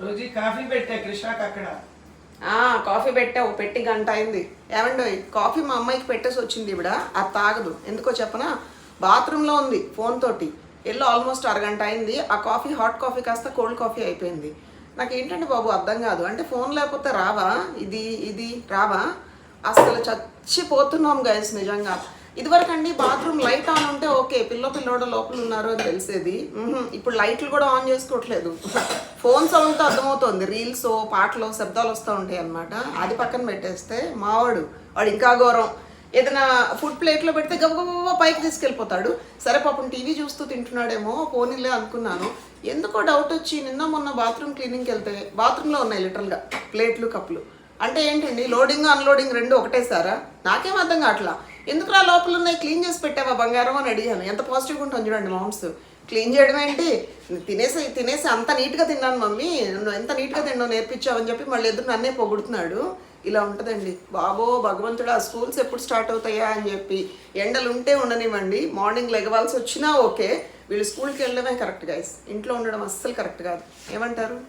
రోజు కాఫీ పెట్టా కృష్ణకి అక్కడ. కాఫీ పెట్టావు, పెట్టి గంట అయింది. ఏమండి కాఫీ మా అమ్మాయికి పెట్టేసి వచ్చింది ఇవిడ, అది తాగదు. ఎందుకో చెప్పనా, బాత్రూంలో ఉంది ఫోన్ తోటి. వెళ్ళి ఆల్మోస్ట్ అరగంట అయింది. ఆ కాఫీ హాట్ కాఫీ కాస్త కోల్డ్ కాఫీ అయిపోయింది. నాకు ఏంటంటే బాబు అర్థం కాదు, అంటే ఫోన్ లేకపోతే రావా, ఇది రావా? అసలు చచ్చిపోతున్నాం గైస్ నిజంగా. ఇదివరకు అండి బాత్రూమ్ లైట్ ఆన్ ఉంటే ఓకే, పిల్లోడు లోపల ఉన్నారు అని తెలిసేది. ఇప్పుడు లైట్లు కూడా ఆన్ చేసుకోవట్లేదు. ఫోన్ సౌండ్తో అర్థమవుతుంది, రీల్స్ పాటలు శబ్దాలు వస్తూ ఉంటాయి అన్నమాట. అది పక్కన పెట్టేస్తే వాడు ఇంకా ఘోరం. ఏదైనా ఫుడ్ ప్లేట్లో పెడితే గబగబా పైకి తీసుకెళ్ళిపోతాడు. సరే పాపం టీవీ చూస్తూ తింటున్నాడేమో పోనీలే అనుకున్నాను. ఎందుకో డౌట్ వచ్చి నిన్న మొన్న బాత్రూమ్ క్లీనింగ్కి వెళ్తే బాత్రూంలో ఉన్నాయి లిటరల్గా ప్లేట్లు కప్పులు. అంటే ఏంటండి, లోడింగ్ అన్లోడింగ్ రెండు ఒకటేసారా? నాకేం అర్థం కావట్లా. ఎందుకు రా లోపల ఉన్నాయి, క్లీన్ చేసి పెట్టావా బంగారం అని అడిగాను. ఎంత పాజిటివ్గా ఉంటుంది చూడండి మామ్స్. క్లీన్ చేయడం ఏంటి, తినేసి అంత నీట్గా తిన్నాను మమ్మీ, నువ్వు ఎంత నీట్గా తిన్నావు నేర్పించావని చెప్పి మళ్ళీ ఎదురు నన్నే పొగుడుతున్నాడు. ఇలా ఉంటుందండి బాబో భగవంతుడు. ఆ స్కూల్స్ ఎప్పుడు స్టార్ట్ అవుతాయా అని చెప్పి. ఎండలు ఉంటే ఉండనివ్వండి, మార్నింగ్ లెగవాల్సి వచ్చినా ఓకే, వీళ్ళు స్కూల్కి వెళ్ళడమే కరెక్ట్ గైస్. ఇంట్లో ఉండడం అస్సలు కరెక్ట్ కాదు. ఏమంటారు?